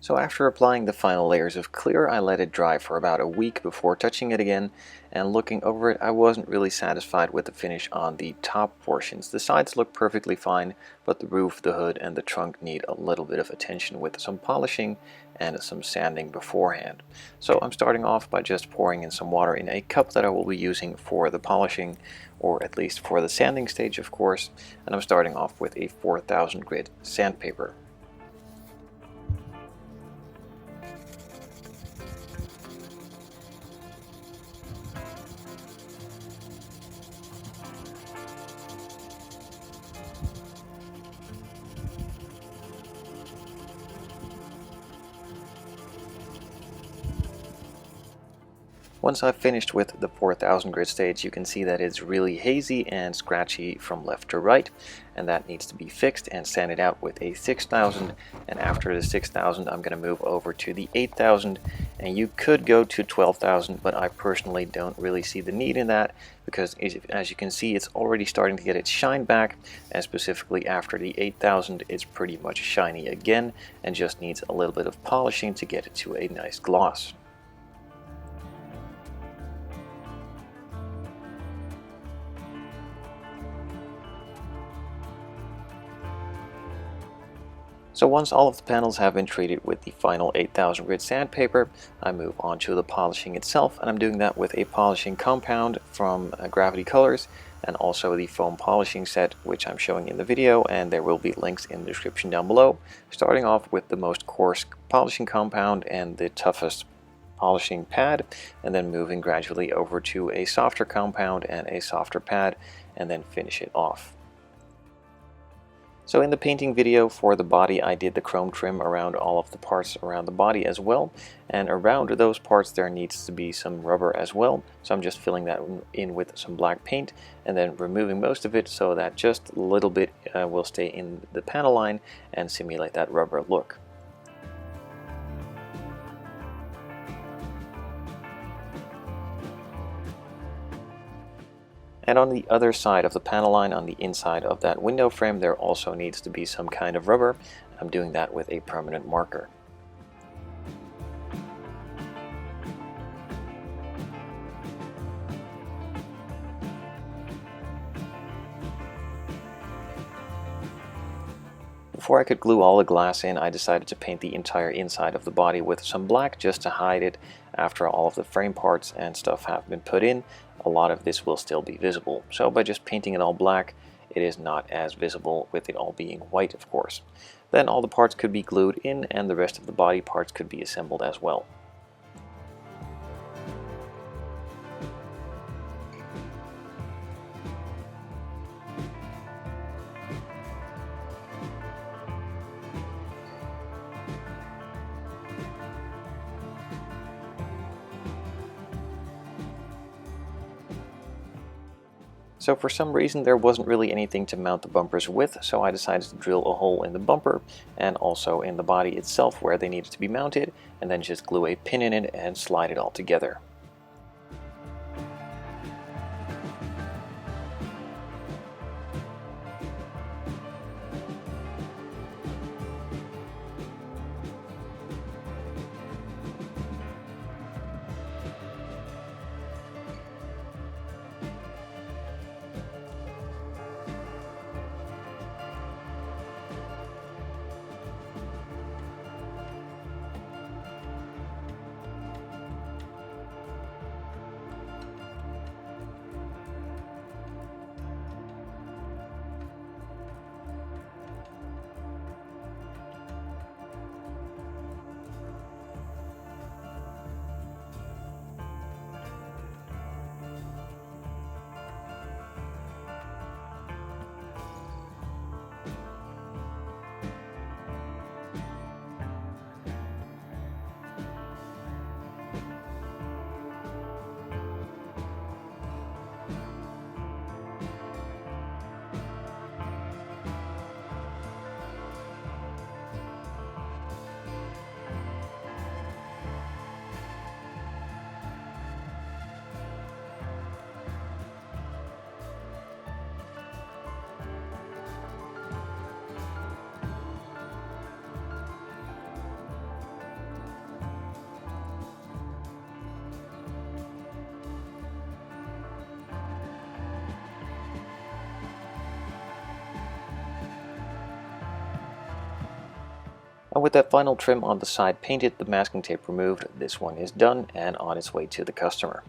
So after applying the final layers of clear, I let it dry for about a week before touching it again, and looking over it, I wasn't really satisfied with the finish on the top portions. The sides look perfectly fine, but the roof, the hood, and the trunk need a little bit of attention with some polishing and some sanding beforehand. So I'm starting off by just pouring in some water in a cup that I will be using for the polishing, or at least for the sanding stage, of course, and I'm starting off with a 4000 grit sandpaper. Once I've finished with the 4000 grit stage, you can see that it's really hazy and scratchy from left to right, and that needs to be fixed and sanded out with a 6000. And after the 6000, I'm going to move over to the 8000, and you could go to 12,000, but I personally don't really see the need in that, because as you can see, it's already starting to get its shine back, and specifically after the 8000, it's pretty much shiny again and just needs a little bit of polishing to get it to a nice gloss. So once all of the panels have been treated with the final 8000 grit sandpaper, I move on to the polishing itself, and I'm doing that with a polishing compound from Gravity Colors, and also the foam polishing set, which I'm showing in the video, and there will be links in the description down below. Starting off with the most coarse polishing compound and the toughest polishing pad, and then moving gradually over to a softer compound and a softer pad, and then finish it off. So in the painting video for the body, I did the chrome trim around all of the parts around the body as well, and around those parts there needs to be some rubber as well, so I'm just filling that in with some black paint and then removing most of it so that just a little bit will stay in the panel line and simulate that rubber look. And on the other side of the panel line, on the inside of that window frame, there also needs to be some kind of rubber. I'm doing that with a permanent marker. Before I could glue all the glass in, I decided to paint the entire inside of the body with some black just to hide it. After all of the frame parts and stuff have been put in, a lot of this will still be visible. So by just painting it all black, it is not as visible, with it all being white, of course. Then all the parts could be glued in and the rest of the body parts could be assembled as well. So for some reason there wasn't really anything to mount the bumpers with, so I decided to drill a hole in the bumper and also in the body itself where they needed to be mounted, and then just glue a pin in it and slide it all together. And with that final trim on the side painted, the masking tape removed, this one is done and on its way to the customer.